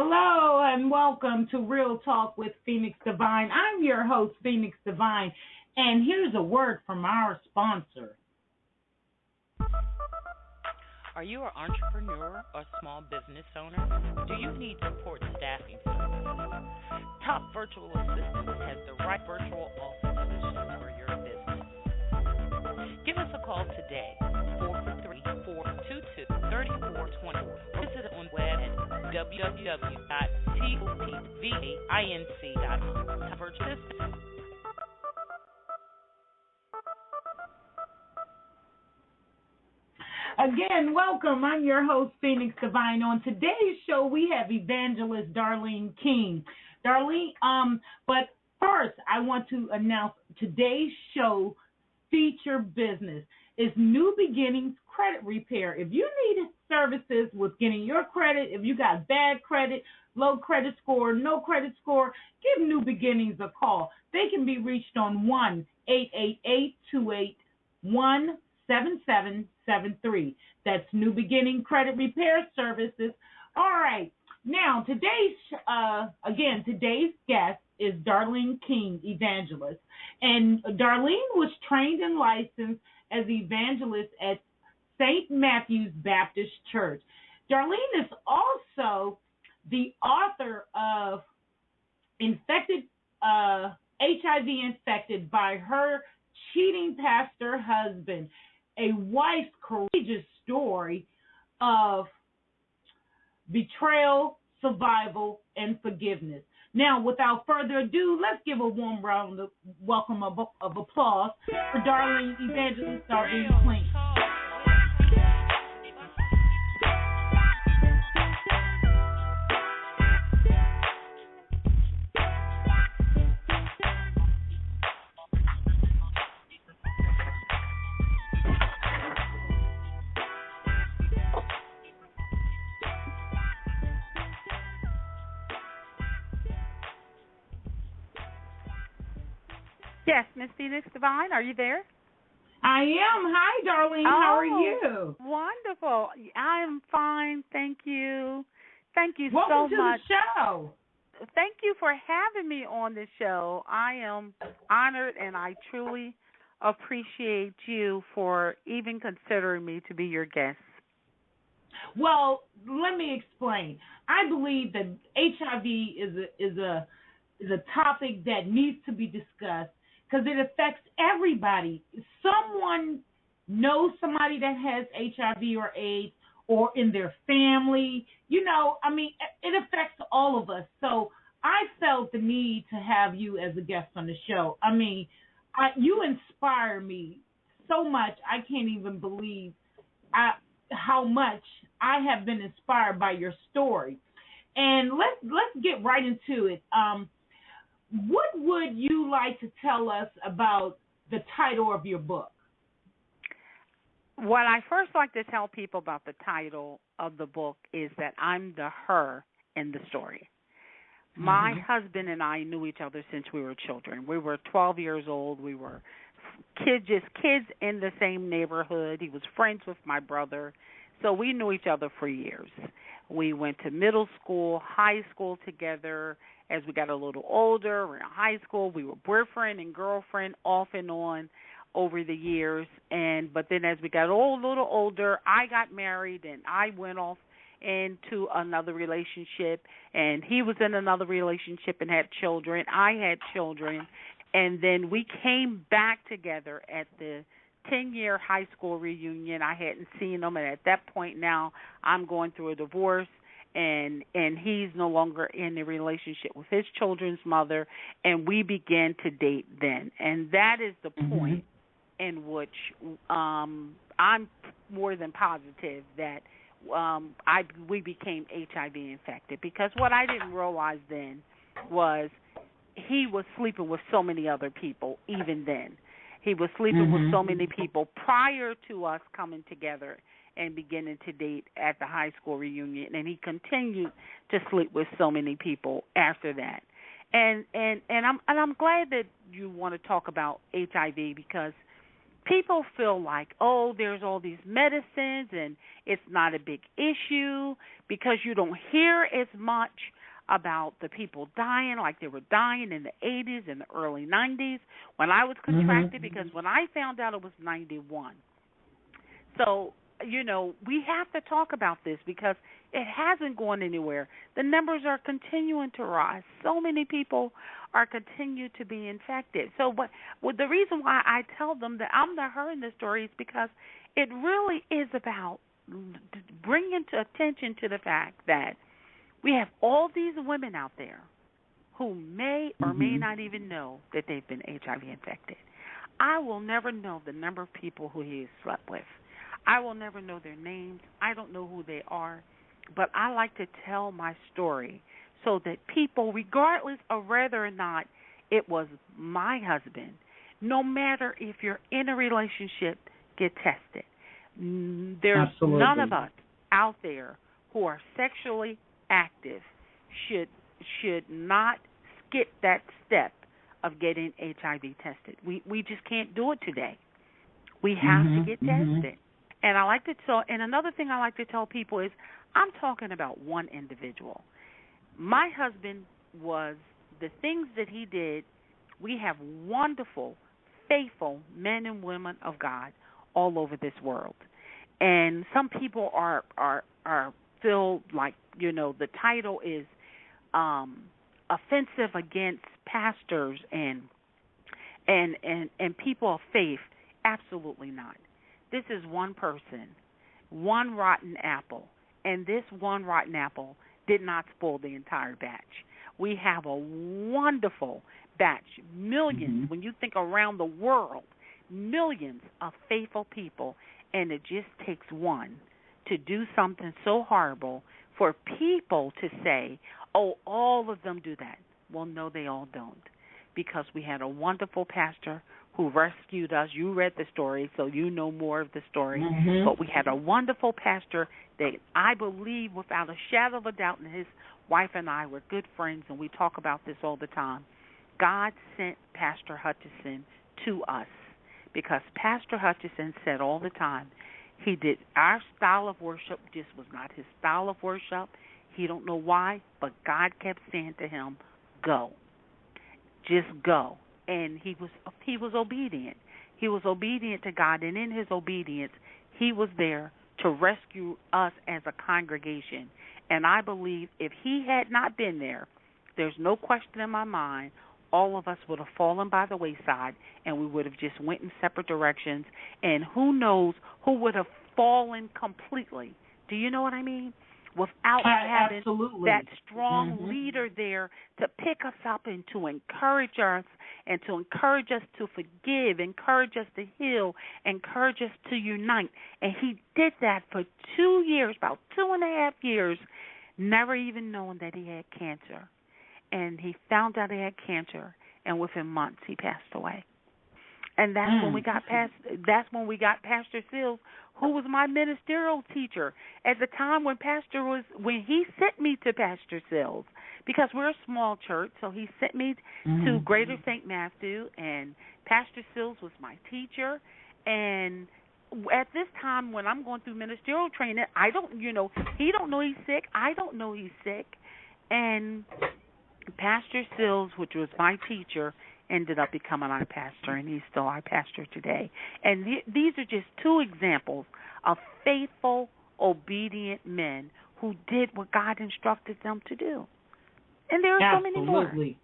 Hello and welcome to Real Talk with Phoenix Divine. I'm your host, Phoenix Divine, and here's a word from our sponsor. Are you an entrepreneur or small business owner? Do you need support staffing services? Top Virtual Assistants has the right virtual office solution for your business. Give us a call today, 443-422-3420, or visit on web at www.topvainc.com. Top Virtual Assistants. Again, welcome. I'm your host, Phoenix Divine. On today's show, we have evangelist Darline King. Darline, but first, I want to announce today's show feature business is New Beginnings Credit Repair. If you need services with getting your credit, if you got bad credit, low credit score, no credit score, give New Beginnings a call. They can be reached on 1-888-281-7773. That's New Beginning Credit Repair Services. All right. Now, today's guest is Darline King, evangelist. And Darline was trained and licensed as evangelist at St. Matthew's Baptist Church. Darline is also the author of HIV Infected by Her Cheating Pastor Husband, a wife's courageous story of betrayal, survival, and forgiveness. Now, without further ado, let's give a warm round of welcome of applause for Darline Evangelist Darline King. Yes, Miss Phoenix Divine, are you there? I am. Hi, Darline. How are you? Wonderful. I am fine. Thank you. Thank you Welcome so much. Welcome to the show. Thank you for having me on the show. I am honored, and I truly appreciate you for even considering me to be your guest. Well, let me explain. I believe that HIV is a topic that needs to be discussed because it affects everybody. Someone knows somebody that has HIV or AIDS or in their family. It affects all of us. So I felt the need to have you as a guest on the show. You inspire me so much. I can't even believe how much I have been inspired by your story. And let's get right into it. What would you like to tell us about the title of your book? What I first like to tell people about the title of the book is that I'm the her in the story. Mm-hmm. My husband and I knew each other since we were children. We were 12 years old. We were kids in the same neighborhood. He was friends with my brother. So we knew each other for years. We went to middle school, high school together. As we got a little older, we're in high school, we were boyfriend and girlfriend off and on over the years. But then as we got a little older, I got married and I went off into another relationship, and he was in another relationship and had children. I had children, and then we came back together at the 10-year high school reunion. I hadn't seen him, and at that point now I'm going through a divorce. And he's no longer in a relationship with his children's mother, and we began to date then. And that is the point in which I'm more than positive that we became HIV infected, because what I didn't realize then was he was sleeping with so many other people even then. He was sleeping with so many people prior to us coming together and beginning to date at the high school reunion, and he continued to sleep with so many people after that. And I'm glad that you want to talk about HIV, because people feel like, oh, there's all these medicines and it's not a big issue because you don't hear as much about the people dying like they were dying in the 80s and the early 90s when I was contracted, because when I found out it was 91. So, we have to talk about this because it hasn't gone anywhere. The numbers are continuing to rise. So many people are continuing to be infected. So the reason why I tell them that I'm the her in this story is because it really is about bringing to attention to the fact that we have all these women out there who may or may not even know that they've been HIV infected. I will never know the number of people who he has slept with. I will never know their names. I don't know who they are. But I like to tell my story so that people, regardless of whether or not it was my husband, no matter if you're in a relationship, get tested. There's none of us out there who are sexually active should not skip that step of getting HIV tested. We just can't do it today. We have to get tested. And I like to tell, and another thing I like to tell people is, I'm talking about one individual. My husband was the things that he did. We have wonderful, faithful men and women of God all over this world, and some people are feel like the title is offensive against pastors and people of faith. Absolutely not. This is one person, one rotten apple, and this one rotten apple did not spoil the entire batch. We have a wonderful batch, millions, when you think around the world, millions of faithful people, and it just takes one to do something so horrible for people to say, oh, all of them do that. Well, no, they all don't, because we had a wonderful pastor who rescued us. You read the story, so you know more of the story. But we had a wonderful pastor that I believe without a shadow of a doubt, and his wife and I were good friends, and we talk about this all the time. God sent Pastor Hutchison to us because Pastor Hutchison said all the time, he did our style of worship just was not his style of worship. He don't know why, but God kept saying to him, go. Just go. And he was obedient. He was obedient to God, and in his obedience, he was there to rescue us as a congregation. And I believe if he had not been there, there's no question in my mind, all of us would have fallen by the wayside, and we would have just went in separate directions, and who knows who would have fallen completely. Do you know what I mean? Without having that strong leader there to pick us up and to encourage us and to encourage us to forgive, encourage us to heal, encourage us to unite. And he did that for 2 years, about 2.5 years, never even knowing that he had cancer. And he found out he had cancer, and within months he passed away. And that's when we got Pastor Sills, who was my ministerial teacher at the time when he sent me to Pastor Sills, because we're a small church, so he sent me to Greater St. Matthew, and Pastor Sills was my teacher. And at this time when I'm going through ministerial training, he don't know he's sick, I don't know he's sick, and Pastor Sills, which was my teacher, ended up becoming our pastor, and he's still our pastor today. And these are just two examples of faithful, obedient men who did what God instructed them to do. And there are so many more. Absolutely.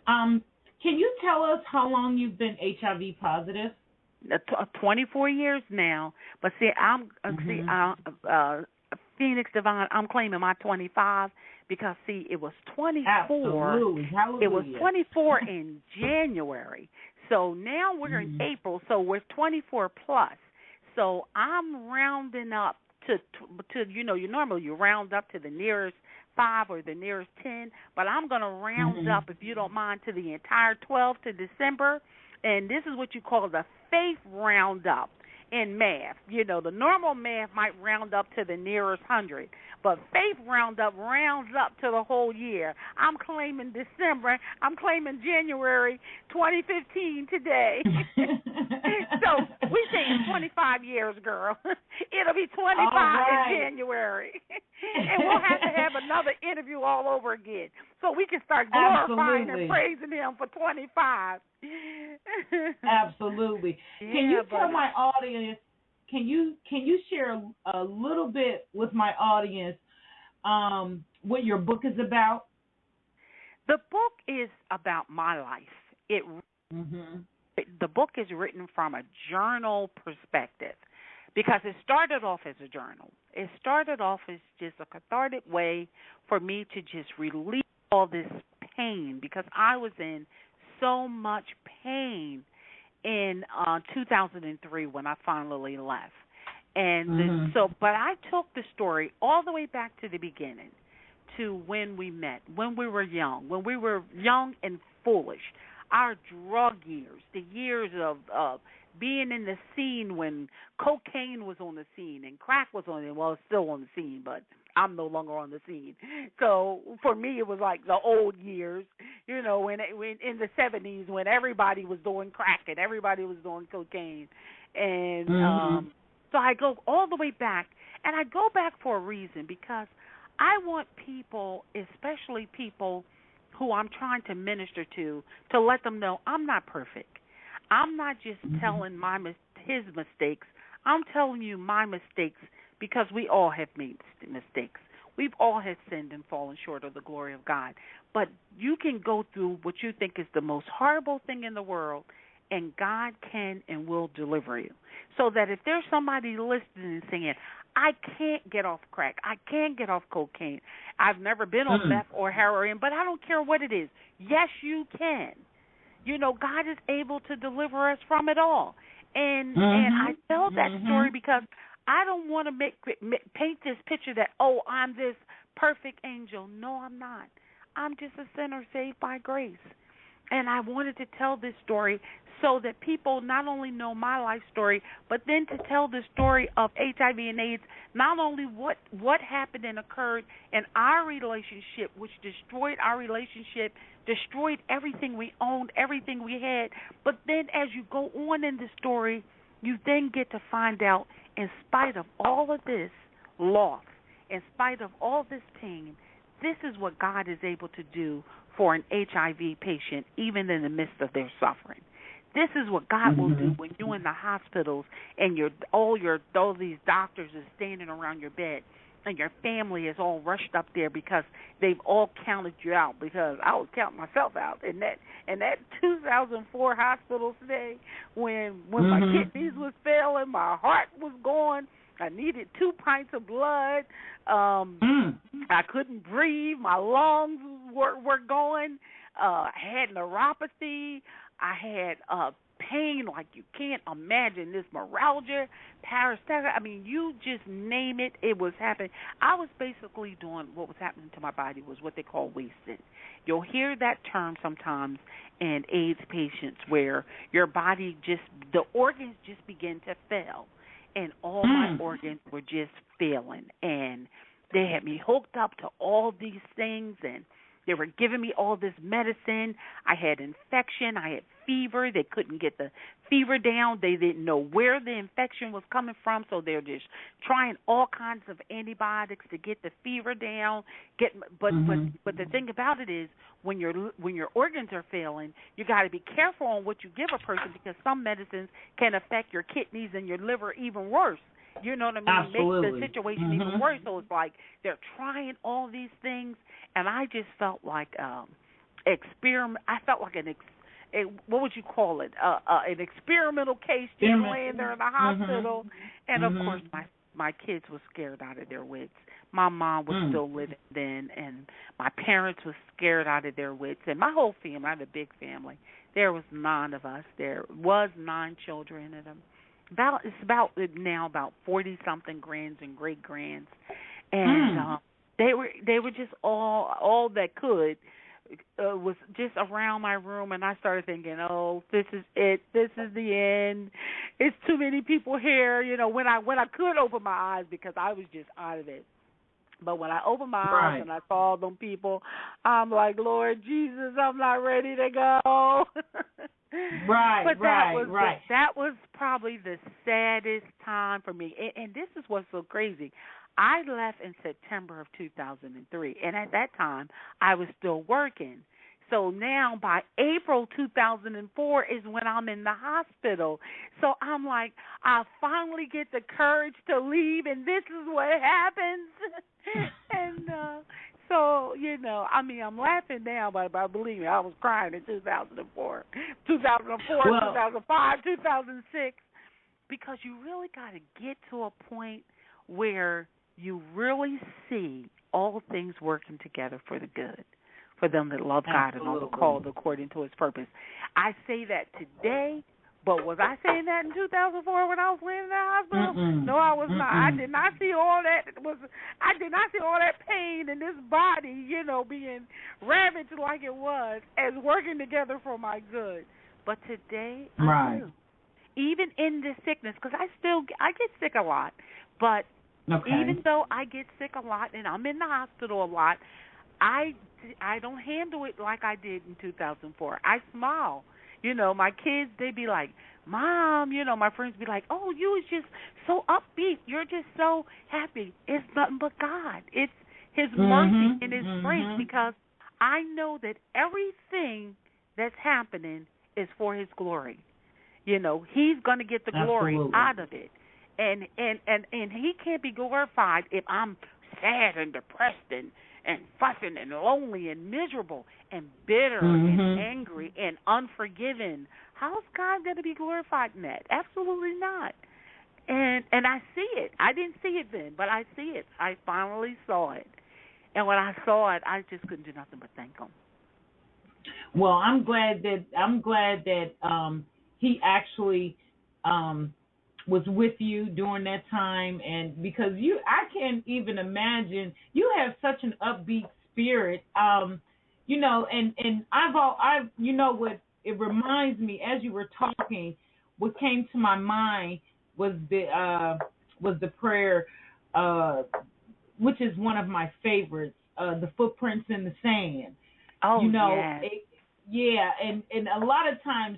Can you tell us how long you've been HIV positive? 24 years now. But see, Phoenix Divine, I'm claiming my 25 because, see, it was 24. Absolutely. Hallelujah. It was 24 in January. So now we're in April, so we're 24 plus. So I'm rounding up to you normally you round up to the nearest 5 or the nearest 10, but I'm going to round up, if you don't mind, to the entire 12 to December. And this is what you call the faith roundup in math. The normal math might round up to the nearest 100, But Faith Roundup rounds up to the whole year. I'm claiming December. I'm claiming January 2015 today. So we saying 25 years, girl. It'll be 25 in January. And we'll have another interview all over again. So we can start glorifying and praising him for 25. Absolutely. Can you tell my audience, can you share a little bit with my audience what your book is about? The book is about my life. The book is written from a journal perspective because it started off as a journal. It started off as just a cathartic way for me to just release all this pain because I was in so much pain in 2003 when I finally left. And but I took the story all the way back to the beginning, to when we met, when we were young and foolish, our drug years, the years of being in the scene when cocaine was on the scene and crack was on it. Well, it's still on the scene, but I'm no longer on the scene. So for me, it was like the old years, you know, when in the 70s when everybody was doing crack and everybody was doing cocaine. And so I go all the way back, and I go back for a reason because I want people, especially people who I'm trying to minister to let them know I'm not perfect. I'm not just telling his mistakes. I'm telling you my mistakes because we all have made mistakes. We've all have sinned and fallen short of the glory of God. But you can go through what you think is the most horrible thing in the world, and God can and will deliver you. So that if there's somebody listening and saying, I can't get off crack, I can't get off cocaine, I've never been on meth or heroin, but I don't care what it is. Yes, you can. You know, God is able to deliver us from it all. And I tell that story because I don't want to paint this picture that, oh, I'm this perfect angel. No, I'm not. I'm just a sinner saved by grace. And I wanted to tell this story so that people not only know my life story, but then to tell the story of HIV and AIDS, not only what happened and occurred in our relationship, which destroyed our relationship, destroyed everything we owned, everything we had, but then as you go on in the story, you then get to find out, in spite of all of this loss, in spite of all this pain, this is what God is able to do for an HIV patient, even in the midst of their suffering. This is what God will do when you're in the hospitals and all these doctors are standing around your bed and your family is all rushed up there because they've all counted you out, because I was counting myself out in that 2004 hospital stay when my kidneys was failing, my heart was gone, I needed 2 pints of blood, I couldn't breathe, my lungs were going, I had neuropathy, I had pain like you can't imagine, this neuralgia, paresthesia, I mean, you just name it, it was happening. I was basically doing what was happening to my body was what they call wasted. You'll hear that term sometimes in AIDS patients where your body the organs just begin to fail, and all my organs were just failing, and they had me hooked up to all these things, and they were giving me all this medicine. I had infection. I had fever. They couldn't get the fever down. They didn't know where the infection was coming from, so they're just trying all kinds of antibiotics to get the fever down. But the thing about it is, when your organs are failing, you got to be careful on what you give a person, because some medicines can affect your kidneys and your liver even worse. You know what I mean? Absolutely. Make the situation even worse. So it's like they're trying all these things, and I just felt like experiment. I felt like what would you call it? An experimental case, just laying there in the hospital. And of course, my kids were scared out of their wits. My mom was still living then, and my parents were scared out of their wits, and my whole family. I have a big family. There was 9 of us. There was 9 children, and it's about 40-something grands and great grands, and they were just all that could was just around my room, and I started thinking, oh, this is it, this is the end. It's too many people here, you know. When I could open my eyes, because I was just out of it. But when I opened my eyes Right. and I saw them people, I'm like, Lord Jesus, I'm not ready to go. Right. But Right. Right. that was probably the saddest time for me. And this is what's so crazy. I left in September of 2003, and at that time I was still working. So now by April 2004 is when I'm in the hospital. So I'm like, I finally get the courage to leave, and this is what happens. And so, I mean, I'm laughing now, but believe me, I was crying in 2004, 2005, 2006, because you really got to get to a point where you really see all things working together for the good, for them that love God and are called according to His purpose. I say that today, but was I saying that in 2004 when I was laying in the hospital? No, I was not. I did not see all that. I did not see all that pain in this body, being ravaged like it was, as working together for my good. But today, I do. Even in this sickness, because I get sick a lot, but even though I get sick a lot and I'm in the hospital a lot, I don't handle it like I did in 2004. I smile. My kids, they be like, Mom, my friends be like, oh, you was just so upbeat. You're just so happy. It's nothing but God. It's His mercy and His grace, because I know that everything that's happening is for His glory. He's going to get the glory out of it. And He can't be glorified if I'm sad and depressed and fussing and lonely and miserable and bitter and angry and unforgiven. How's God going to be glorified in that? Absolutely not. And I see it. I didn't see it then, but I see it. I finally saw it. And when I saw it, I just couldn't do nothing but thank Him. Well, I'm glad that He actually was with you during that time, and because I can't even imagine, you have such an upbeat spirit, and I've what it reminds me, as you were talking, what came to my mind was the prayer, which is one of my favorites, the footprints in the sand. Oh, yeah, and a lot of times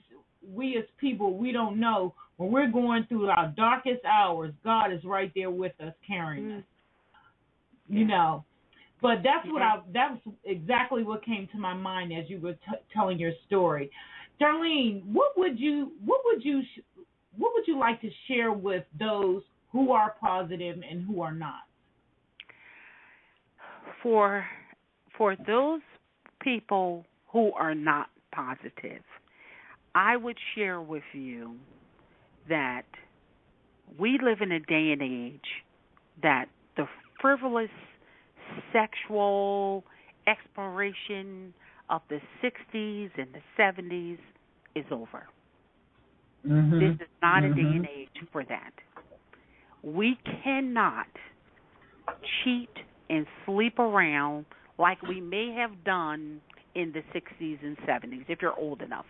we as people, we don't know. When we're going through our darkest hours, God is right there with us, carrying us. But that was exactly what came to my mind as you were telling your story. Darlene, what would you like to share with those who are positive and who are not? For those people who are not positive, I would share with you that we live in a day and age that the frivolous sexual exploration of the 60s and the 70s is over. This is not a day and age for that. We cannot cheat and sleep around like we may have done in the 60s and 70s, if you're old enough.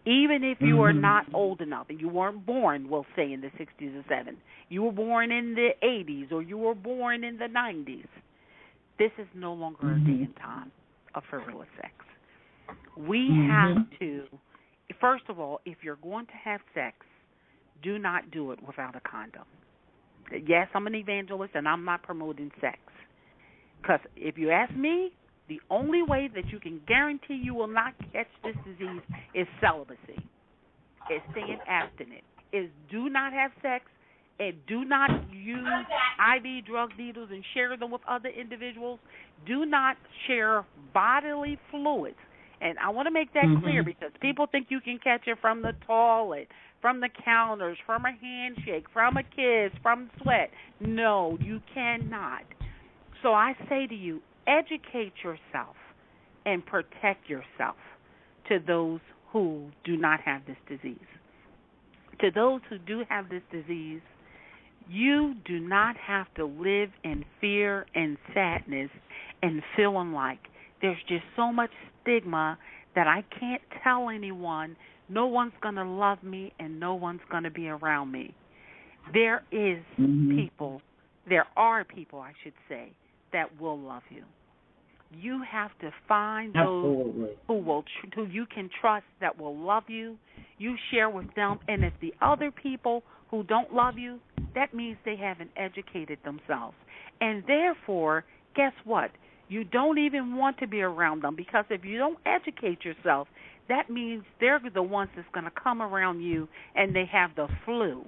Even if you are not old enough and you weren't born, we'll say, in the 60s and 70s, you were born in the 80s or you were born in the 90s, this is no longer a day and time of frivolous sex. We have to, first of all, if you're going to have sex, do not do it without a condom. Yes, I'm an evangelist and I'm not promoting sex. Because if you ask me, the only way that you can guarantee you will not catch this disease is celibacy, is staying abstinent, is do not have sex, and do not use IV drug needles and share them with other individuals. Do not share bodily fluids. And I want to make that clear, because people think you can catch it from the toilet, from the counters, from a handshake, from a kiss, from sweat. No, you cannot. So I say to you, educate yourself and protect yourself to those who do not have this disease. To those who do have this disease, you do not have to live in fear and sadness and feeling like there's just so much stigma that I can't tell anyone, no one's going to love me and no one's going to be around me. There are people, I should say, that will love you. You have to find Absolutely. those who you can trust that will love you. You share with them, and if the other people who don't love you, that means they haven't educated themselves. And therefore, guess what? You don't even want to be around them, because if you don't educate yourself, that means they're the ones that's going to come around you and they have the flu.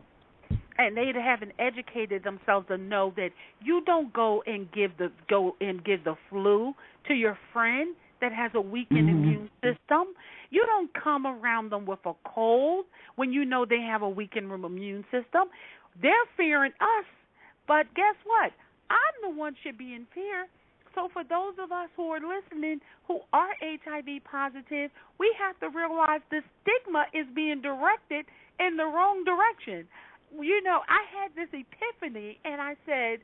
And they haven't educated themselves to know that you don't go and give the flu to your friend that has a weakened immune system. You don't come around them with a cold when you know they have a weakened immune system. They're fearing us, but guess what? I'm the one should be in fear. So for those of us who are listening who are HIV positive, we have to realize the stigma is being directed in the wrong direction. You know, I had this epiphany, and I said,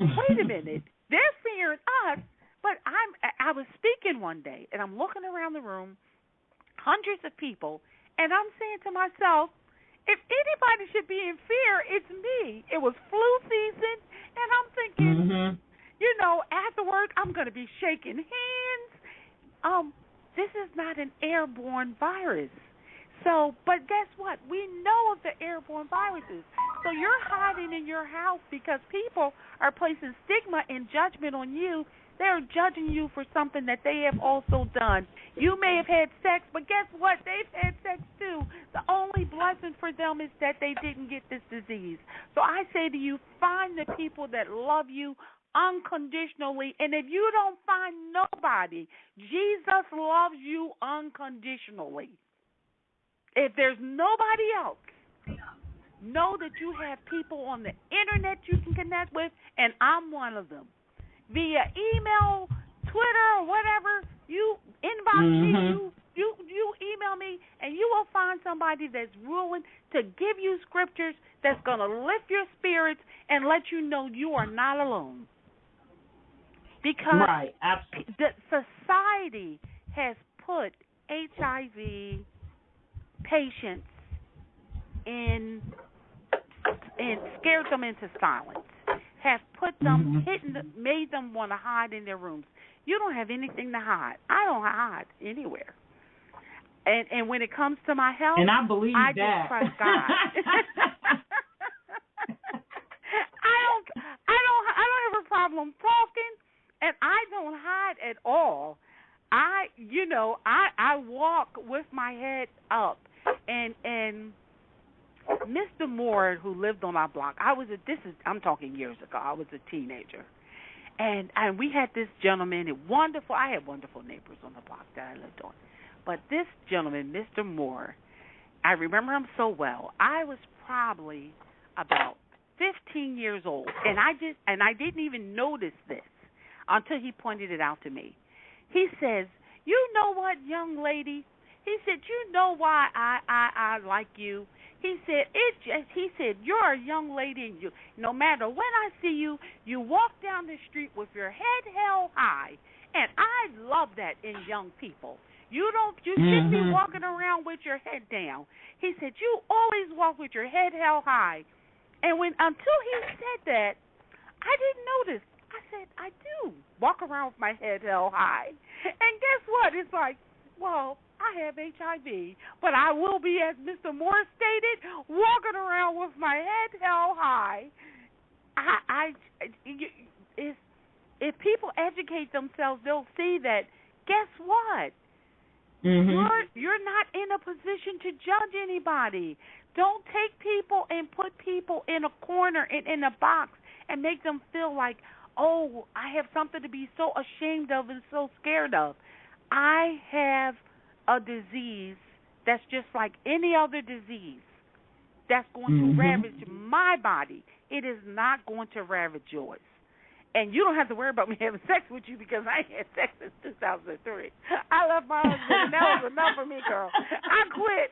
wait a minute, they're fearing us, but I was speaking one day, and I'm looking around the room, hundreds of people, and I'm saying to myself, if anybody should be in fear, it's me. It was flu season, and I'm thinking, you know, afterward, I'm going to be shaking hands. This is not an airborne virus. So, but guess what? We know of the airborne viruses. So you're hiding in your house because people are placing stigma and judgment on you. They're judging you for something that they have also done. You may have had sex, but guess what? They've had sex too. The only blessing for them is that they didn't get this disease. So I say to you, find the people that love you unconditionally. And if you don't find nobody, Jesus loves you unconditionally. If there's nobody else, know that you have people on the internet you can connect with, and I'm one of them. Via email, Twitter, or whatever, you inbox me, you email me, and you will find somebody that's willing to give you scriptures that's going to lift your spirits and let you know you are not alone. Because the society has put HIV patients and scared them into silence, have put them, made them want to hide in their rooms. You don't have anything to hide. I don't hide anywhere. And when it comes to my health, and I believe I that. just trust God. I don't have a problem talking, and I don't hide at all. I walk with my head up. And Mr. Moore, who lived on our block, I'm talking years ago. I was a teenager, and we had this gentleman. I had wonderful neighbors on the block that I lived on, but this gentleman, Mr. Moore, I remember him so well. I was probably about 15 years old, and I didn't even notice this until he pointed it out to me. He says, "You know what, young lady?" He said, "You know why I like you?" He said, "You're a young lady, and you, no matter when I see you, you walk down the street with your head held high, and I love that in young people. You shouldn't be walking around with your head down." He said, "You always walk with your head held high." And until he said that, I didn't notice. I said, "I do walk around with my head held high." And guess what? It's like, well, I have HIV, but I will be, as Mr. Moore stated, walking around with my head held high. If people educate themselves, they'll see that, guess what? You're not in a position to judge anybody. Don't take people and put people in a corner and in a box and make them feel like, oh, I have something to be so ashamed of and so scared of. I have a disease that's just like any other disease that's going to ravage my body. It is not going to ravage yours. And you don't have to worry about me having sex with you because I ain't had sex since 2003. I love my husband, and that was enough for me, girl. I quit.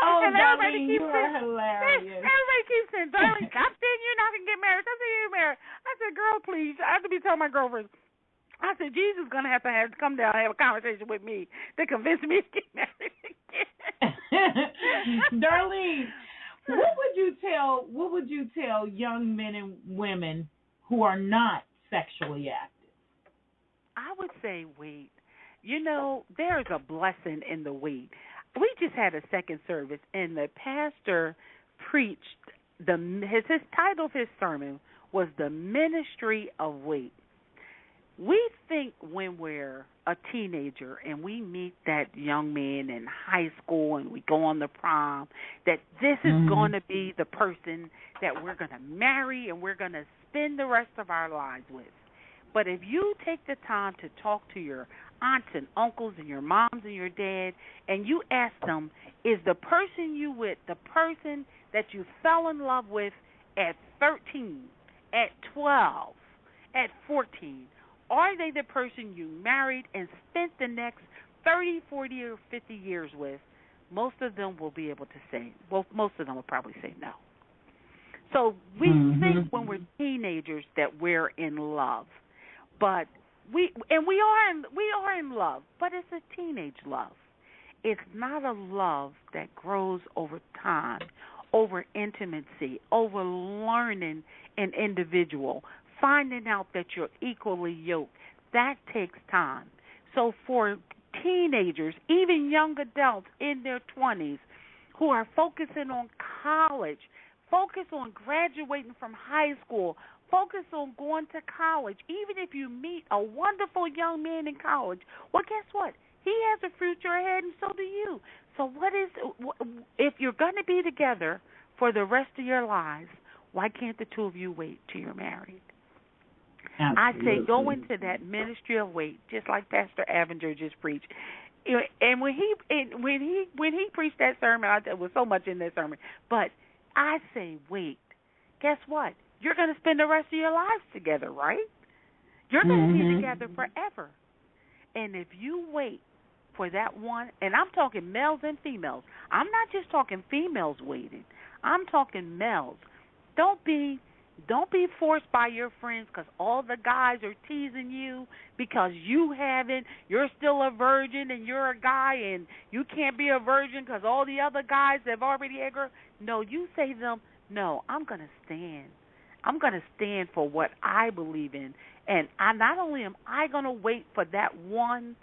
Oh, Darline, you are hilarious. Everybody keeps saying, "Darline, stop saying you're not going to get married. Stop saying you're married." I said, "Girl, please." I have to be telling my girlfriends. I said, Jesus is going to have to come down and have a conversation with me to convince me to get married again. Darline, what would you tell young men and women who are not sexually active? I would say wait. There's a blessing in the wait. We just had a second service, and the pastor preached his title of his sermon was The Ministry of Wait. We think when we're a teenager and we meet that young man in high school and we go on the prom, that this is going to be the person that we're going to marry and we're going to spend the rest of our lives with. But if you take the time to talk to your aunts and uncles and your moms and your dad and you ask them, is the person you with the person that you fell in love with at 13, at 12, at 14? Are they the person you married and spent the next 30, 40, or 50 years with? Most of them will be able to say, most of them will probably say no. So we think when we're teenagers that we're in love, but we are in love, but it's a teenage love. It's not a love that grows over time, over intimacy, over learning an individual, finding out that you're equally yoked. That takes time. So for teenagers, even young adults in their 20s who are focusing on college, focus on graduating from high school, focus on going to college. Even if you meet a wonderful young man in college, well, guess what? He has a future ahead, and so do you. So if you're going to be together for the rest of your lives, why can't the two of you wait till you're married? Absolutely. I say go into that ministry of wait, just like Pastor Avenger just preached. And when he preached that sermon, there was so much in that sermon. But I say wait. Guess what? You're going to spend the rest of your lives together, right? You're going to be together forever. And if you wait for that one, and I'm talking males and females. I'm not just talking females waiting. I'm talking males. Don't be forced by your friends because all the guys are teasing you because you're still a virgin and you're a guy and you can't be a virgin because all the other guys have already had girls. No, you say to them, no, I'm going to stand. I'm going to stand for what I believe in. And not only am I going to wait for that one,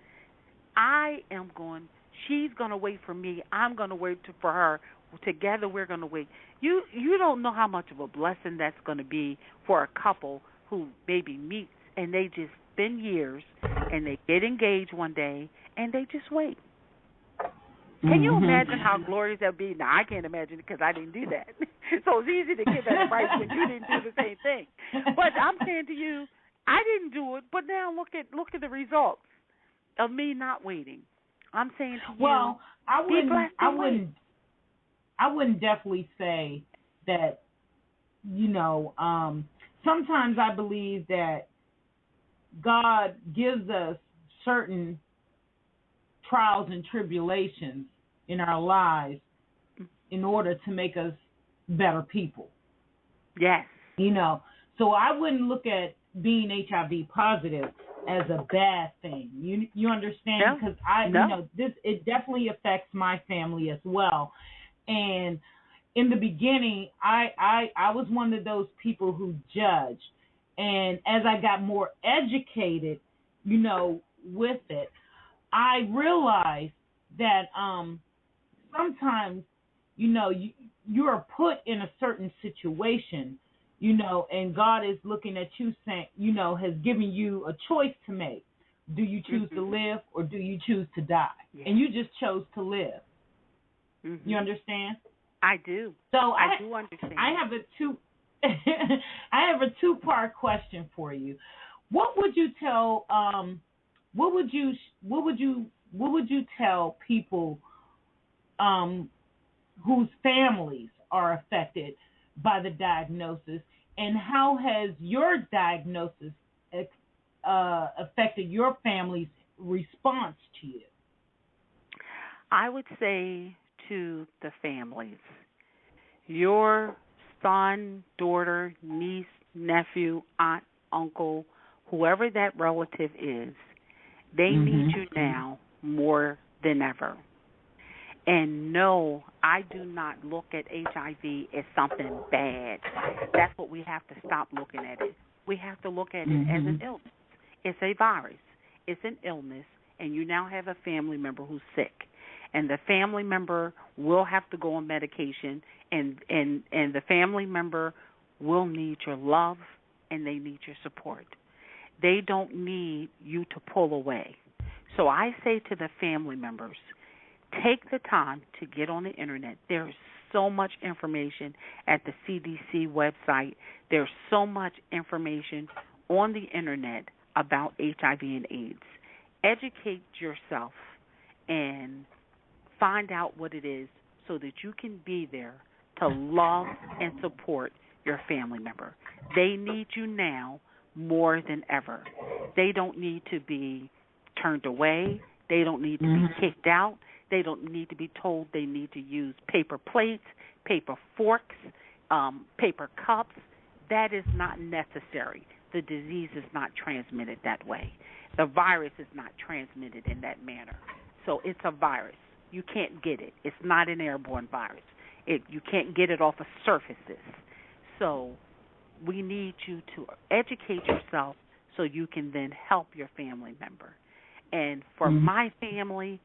she's going to wait for me. I'm going to wait for her. Together we're going to wait. You don't know how much of a blessing that's going to be for a couple who maybe meets and they just spend years and they get engaged one day and they just wait. Can you imagine how glorious that would be? Now, I can't imagine it because I didn't do that. So it's easy to give that advice when you didn't do the same thing. But I'm saying to you, I didn't do it, but now look at the results of me not waiting. I'm saying to you, well, I wouldn't definitely say that, sometimes I believe that God gives us certain trials and tribulations in our lives in order to make us better people. Yes. So I wouldn't look at being HIV positive as a bad thing. You understand? Because it definitely affects my family as well. And in the beginning, I was one of those people who judged. And as I got more educated, with it, I realized that sometimes, you are put in a certain situation, and God is looking at you saying, has given you a choice to make. Do you choose to live or do you choose to die? Yeah. And you just chose to live. Mm-hmm. You understand? I do. So I do understand. I have a two-part question for you. What would you tell what would you tell people whose families are affected by the diagnosis, and how has your diagnosis affected your family's response to you? I would say to the families, your son, daughter, niece, nephew, aunt, uncle, whoever that relative is, they need you now more than ever. And no, I do not look at HIV as something bad. That's what we have to stop looking at it. we have to look at it as an illness. It's a virus. It's an illness, and you now have a family member who's sick. And the family member will have to go on medication, and the family member will need your love, and they need your support. They don't need you to pull away. So I say to the family members, take the time to get on the Internet. There's so much information at the CDC website. There's so much information on the Internet about HIV and AIDS. Educate yourself and find out what it is so that you can be there to love and support your family member. They need you now more than ever. They don't need to be turned away. They don't need to be kicked out. They don't need to be told they need to use paper plates, paper forks, paper cups. That is not necessary. The disease is not transmitted that way. The virus is not transmitted in that manner. So it's a virus. You can't get it. It's not an airborne virus. You can't get it off of surfaces. So we need you to educate yourself so you can then help your family member. And for my family,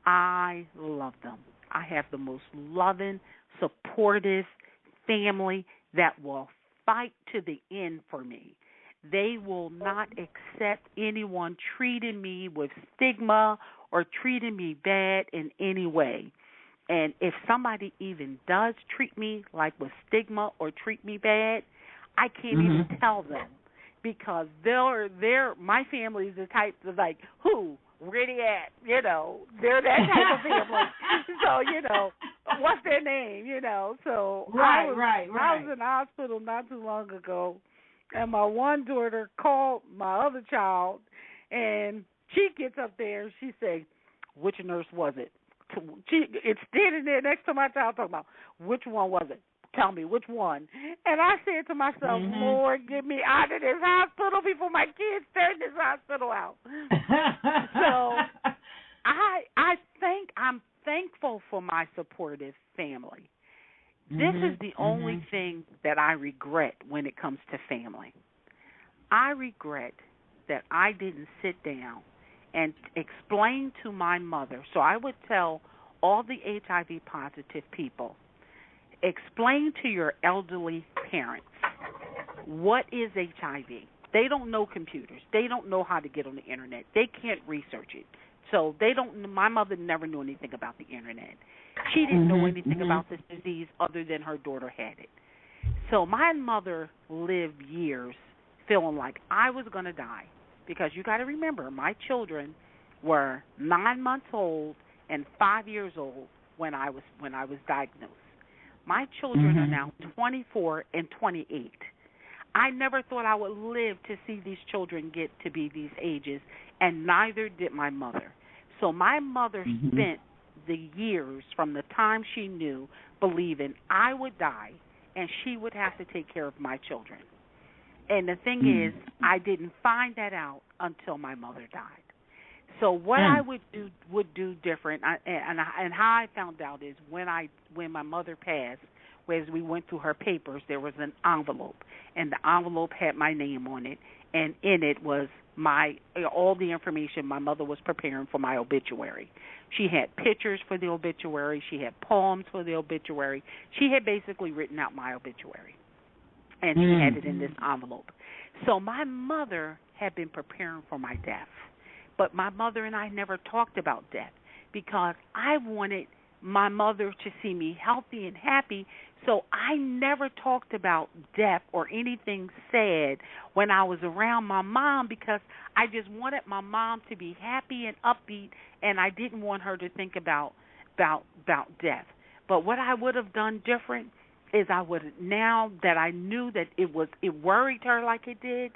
I love them. I have the most loving, supportive family that will fight to the end for me. They will not accept anyone treating me with stigma or treating me bad in any way. And if somebody even does treat me like with stigma or treat me bad, I can't even tell them, because my family is the type of like, who, where they at, they're that type of family. So, what's their name, So I was in the hospital not too long ago, and my one daughter called my other child, and she gets up there and she said, which nurse was it? It's standing there next to my child talking about, which one was it? Tell me, which one? And I said to myself, Lord, get me out of this hospital before my kids turn this hospital out. So I'm thankful for my supportive family. This is the only thing that I regret when it comes to family. I regret that I didn't sit down and explain to my mother. So I would tell all the HIV positive people, explain to your elderly parents what is HIV. They don't know computers. They don't know how to get on the Internet. They can't research it. So my mother never knew anything about the Internet. She didn't know anything about this disease other than her daughter had it. So my mother lived years feeling like I was going to die, because you got to remember, my children were 9 months old and 5 years old when I was diagnosed. My children are now 24 and 28. I never thought I would live to see these children get to be these ages, and neither did my mother. So my mother spent the years from the time she knew believing I would die and she would have to take care of my children. And the thing is, I didn't find that out until my mother died. So what I would do different, and how I found out is when my mother passed, as we went through her papers, there was an envelope, and the envelope had my name on it, and in it was all the information my mother was preparing for my obituary. She had pictures for the obituary. She had poems for the obituary. She had basically written out my obituary, and she had it in this envelope. So my mother had been preparing for my death, but my mother and I never talked about death because I wanted my mother to see me healthy and happy, so I never talked about death or anything sad when I was around my mom, because I just wanted my mom to be happy and upbeat, and I didn't want her to think about death. But what I would have done different is now that I knew that it worried her like it did,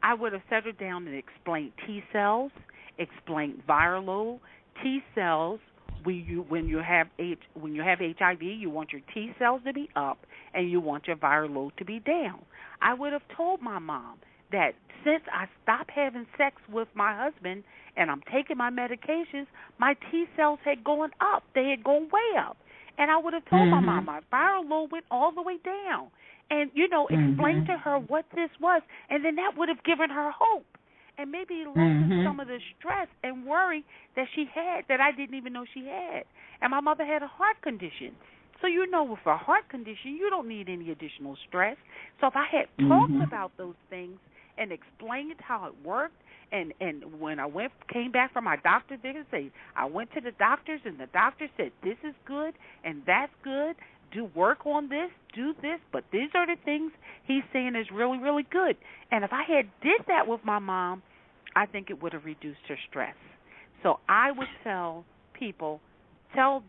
I would have set her down and explained T cells, explained viral load. T cells, when you have HIV, you want your T cells to be up and you want your viral load to be down. I would have told my mom that since I stopped having sex with my husband and I'm taking my medications, my T cells had gone up. They had gone way up. And I would have told my mom my viral load went all the way down. and, explain to her what this was. And then that would have given her hope and maybe lessened some of the stress and worry that she had that I didn't even know she had. And my mother had a heart condition. So, with a heart condition, you don't need any additional stress. So if I had talked about those things and explained how it worked, and when I came back from my doctor visit, I went to the doctors, and the doctor said, this is good and that's good. Do work on this, do this, but these are the things he's saying is really, really good. And if I had did that with my mom, I think it would have reduced her stress. So I would tell people, talk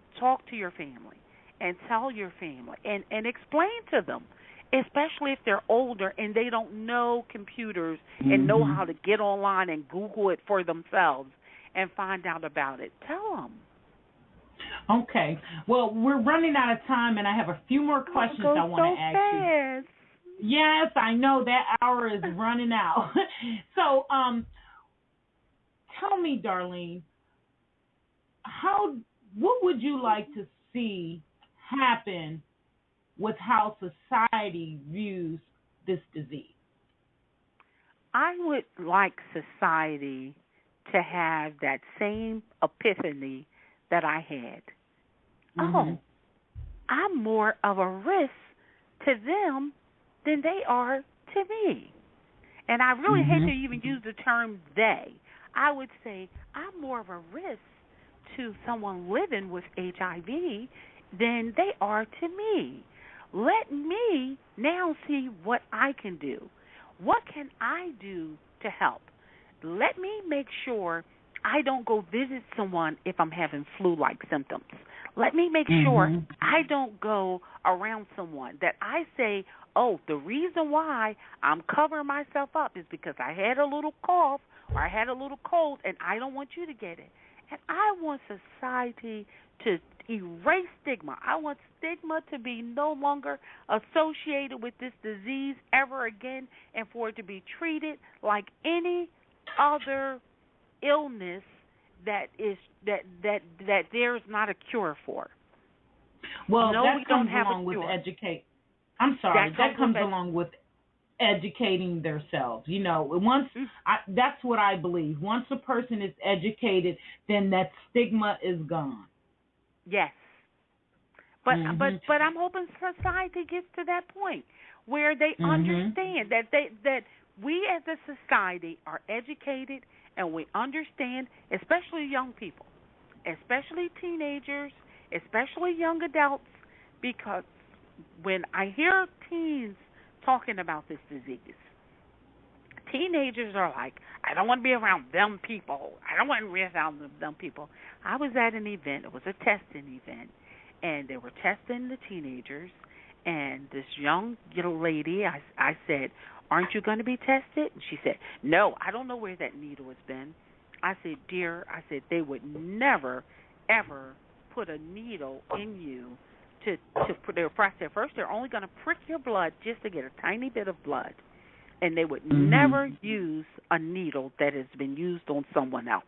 to your family and tell your family and explain to them, especially if they're older and they don't know computers and know how to get online and Google it for themselves and find out about it. Tell them. Okay. Well, we're running out of time, and I have a few more questions I want to ask you. Yes, I know that hour is running out. So, tell me, Darline, what would you like to see happen with how society views this disease? I would like society to have that same epiphany that I had. Oh, I'm more of a risk to them than they are to me. And I really hate to even use the term they. I would say I'm more of a risk to someone living with HIV than they are to me. Let me now see what I can do. What can I do to help? Let me make sure I don't go visit someone if I'm having flu-like symptoms. Let me make sure I don't go around someone that I say, oh, the reason why I'm covering myself up is because I had a little cough or I had a little cold and I don't want you to get it. And I want society to erase stigma. I want stigma to be no longer associated with this disease ever again and for it to be treated like any other illness that there's not a cure for. Well, no, that we comes don't have along a with cure. That comes along with educating themselves. That's what I believe. Once a person is educated, then that stigma is gone. Yes. But I'm hoping society gets to that point where they understand that we as a society are educated and we understand, especially young people, especially teenagers, especially young adults, because when I hear teens talking about this disease, teenagers are like, I don't want to be around them people. I don't want to be around them people. I was at an event. It was a testing event, and they were testing the teenagers, and this young lady, I said, aren't you going to be tested? And she said, no, I don't know where that needle has been. I said, dear, they would never, ever put a needle in you to put their process. First, they're only going to prick your blood just to get a tiny bit of blood. And they would never use a needle that has been used on someone else.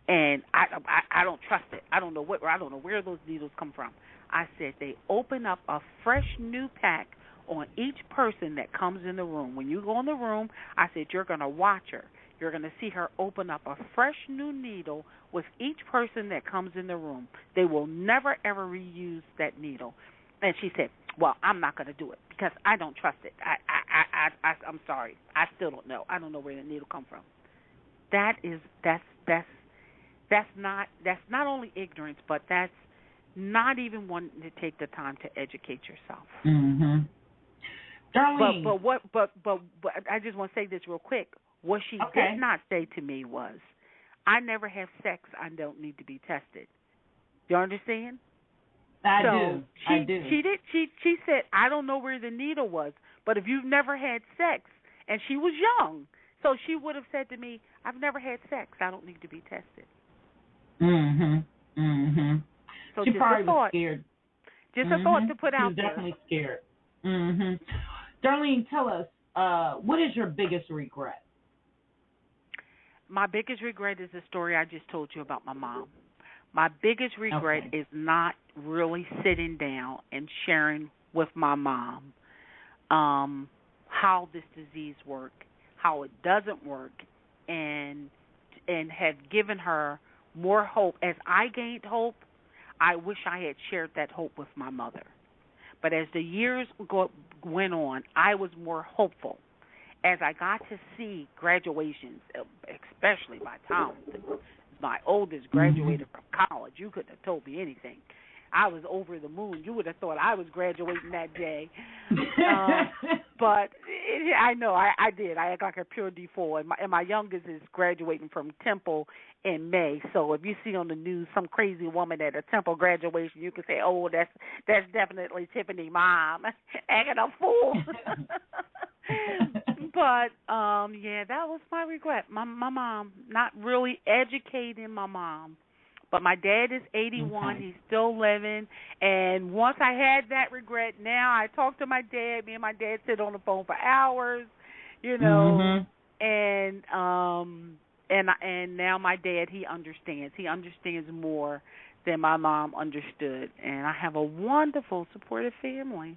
And I don't trust it. I don't know where those needles come from. I said they open up a fresh new pack on each person that comes in the room. When you go in the room, I said you're going to watch her. You're going to see her open up a fresh new needle with each person that comes in the room. They will never, ever reuse that needle. And she said, well, I'm not going to do it because I don't trust it. I'm sorry. I still don't know. I don't know where the needle come from. That's not only ignorance, but that's not even wanting to take the time to educate yourself. Darline. But I just want to say this real quick. What she did not say to me was, I never have sex. I don't need to be tested. You understand? I do. She said, I don't know where the needle was, but if you've never had sex, and she was young, so she would have said to me, I've never had sex. I don't need to be tested. So she just probably a thought. Was scared. Just a thought to put out there. She was definitely scared. Darline, tell us, what is your biggest regret? My biggest regret is the story I just told you about my mom. My biggest regret is not really sitting down and sharing with my mom how this disease works, how it doesn't work, and have given her more hope. As I gained hope, I wish I had shared that hope with my mother. But as the years went on, I was more hopeful. As I got to see graduations, especially by the time my oldest graduated from college, you couldn't have told me anything. I was over the moon. You would have thought I was graduating that day. But I know I did. I act like a pure D4. And my youngest is graduating from Temple in May. So if you see on the news some crazy woman at a Temple graduation, you can say, oh, that's definitely Tiffany mom acting a fool. But, yeah, that was my regret. My mom, not really educating my mom. But my dad is 81. Okay. He's still living. And once I had that regret, now I talk to my dad. Me and my dad sit on the phone for hours, you know. And now my dad, he understands. He understands more than my mom understood. And I have a wonderful, supportive family.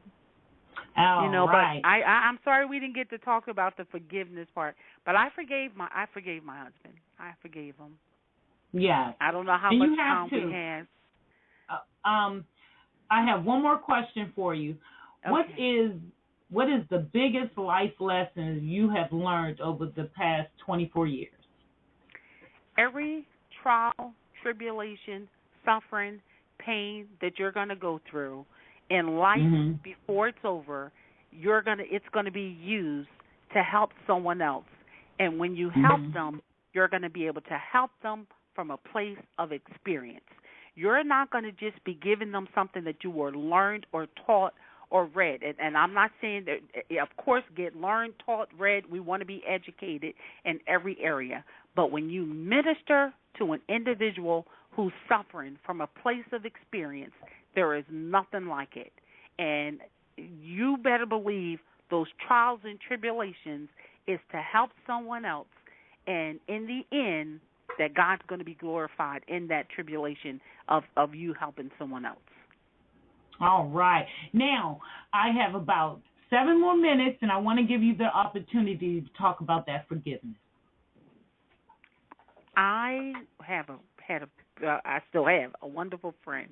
All right. But I'm sorry we didn't get to talk about the forgiveness part. But I forgave my husband. I forgave him. Yes. I don't know how much time we have. I have one more question for you. Okay. What is the biggest life lesson you have learned over the past 24 years? Every trial, tribulation, suffering, pain that you're going to go through in life before it's over, it's going to be used to help someone else. And when you help them, you're going to be able to help them from a place of experience. You're not going to just be giving them something that you were learned or taught or read. And I'm not saying that, of course, get learned, taught, read. We want to be educated in every area. But when you minister to an individual who's suffering from a place of experience, there is nothing like it. And you better believe those trials and tribulations is to help someone else. And in the end, that God's going to be glorified in that tribulation of you helping someone else. All right. Now, I have about 7 more minutes, and I want to give you the opportunity to talk about that forgiveness. I still have a wonderful friend,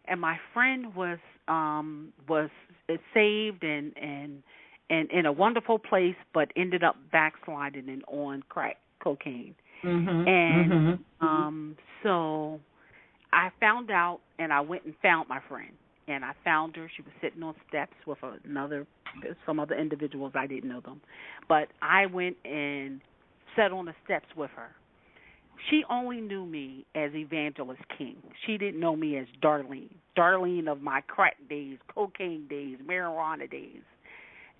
and my friend was saved and in a wonderful place, but ended up backsliding and on crack cocaine. So I found out, and I went and found my friend, and I found her. She was sitting on steps with some other individuals. I didn't know them, but I went and sat on the steps with her. She only knew me as Evangelist King. She didn't know me as Darline of my crack days, cocaine days, marijuana days.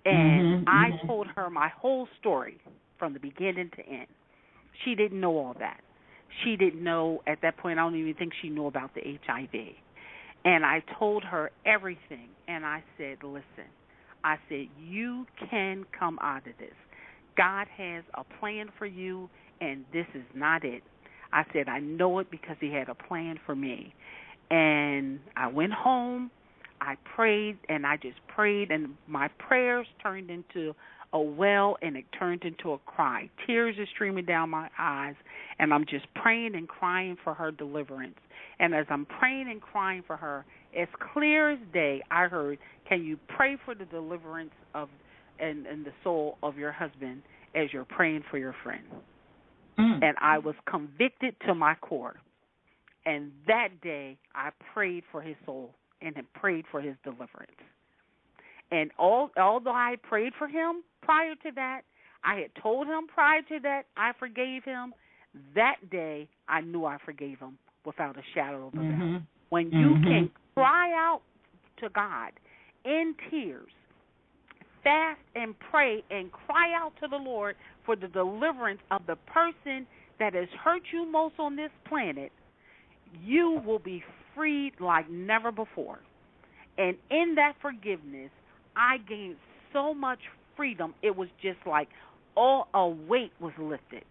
And I told her my whole story from the beginning to end. She didn't know all that. She didn't know at that point. I don't even think she knew about the HIV. And I told her everything. And I said, listen, you can come out of this. God has a plan for you, and this is not it. I said, I know it because he had a plan for me. And I went home. I prayed, and I just prayed, and my prayers turned into a well, and it turned into a cry. Tears are streaming down my eyes, and I'm just praying and crying for her deliverance. And as I'm praying and crying for her, as clear as day, I heard, can you pray for the deliverance of and the soul of your husband as you're praying for your friend? And I was convicted to my core. And that day, I prayed for his soul and had prayed for his deliverance. And although I prayed for him prior to that, I had told him prior to that I forgave him, that day I knew I forgave him without a shadow of a doubt. When you can cry out to God in tears, fast and pray and cry out to the Lord for the deliverance of the person that has hurt you most on this planet, you will be freed like never before. And in that forgiveness, I gained so much freedom. It was just like all a weight was lifted,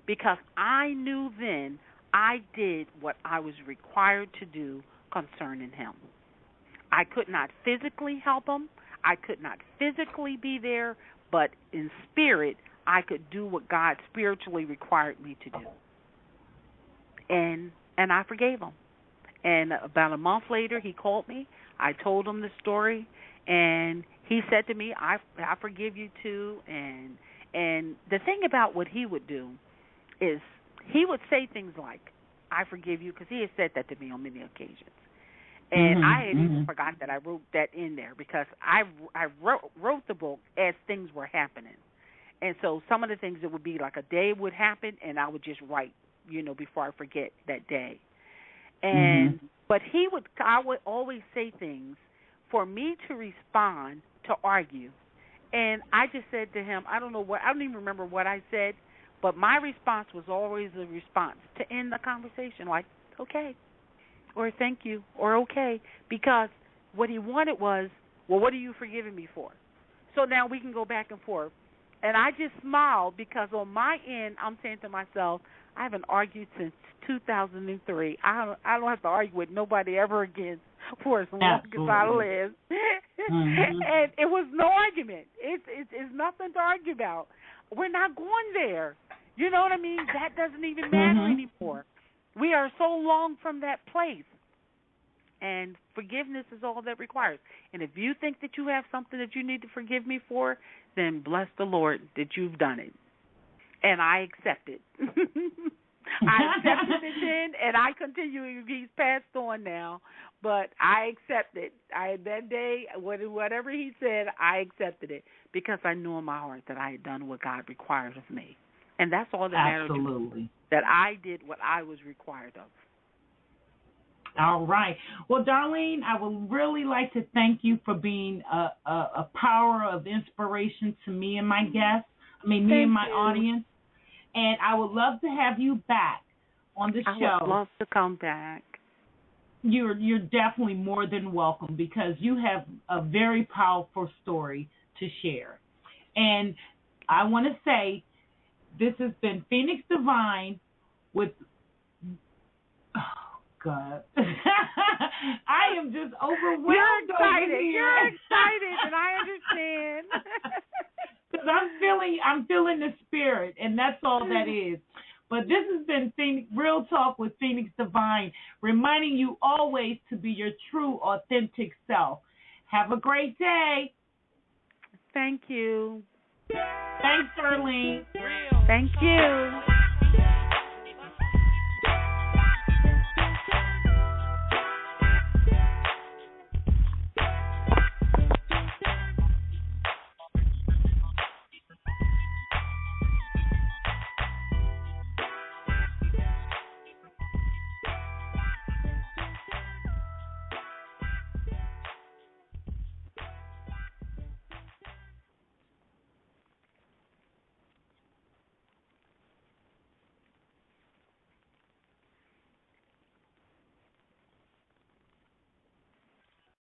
because I knew then I did what I was required to do concerning him. I could not physically help him. I could not physically be there, but in spirit, I could do what God spiritually required me to do. And I forgave him. And about a month later, he called me. I told him the story, and he said to me, I forgive you too. And the thing about what he would do is he would say things like, I forgive you, because he has said that to me on many occasions. And I had even forgotten that I wrote that in there, because I wrote the book as things were happening. And so some of the things, it would be like a day would happen, and I would just write, before I forget that day. And but I would always say things for me to respond, to argue. And I just said to him, I don't even remember what I said, but my response was always a response to end the conversation, like, okay, or thank you, or okay, because what he wanted was, well, what are you forgiving me for? So now we can go back and forth. And I just smiled, because on my end, I'm saying to myself, I haven't argued since 2003. I don't have to argue with nobody ever again for as long as I live. And it was no argument. It's nothing to argue about. We're not going there. You know what I mean? That doesn't even matter anymore. We are so long from that place. And forgiveness is all that requires. And if you think that you have something that you need to forgive me for, then bless the Lord that you've done it. And I accept it. I accepted it then, and I continue. He's passed on now, but I accept it. That day, whatever he said, I accepted it, because I knew in my heart that I had done what God required of me. And that's all that matters. Absolutely. That I did what I was required of. All right. Well, Darline, I would really like to thank you for being a power of inspiration to me and my guests. Me and my audience. And I would love to have you back on the show. I would love to come back. You're definitely more than welcome, because you have a very powerful story to share. And I want to say, this has been Phoenix Divine with... Oh, God. I am just overwhelmed. You're excited, and I understand. Because I'm feeling the spirit, and that's all that is. But this has been Real Talk with Phoenix Divine, reminding you always to be your true, authentic self. Have a great day. Thank you. Thanks, Darline. Thank you.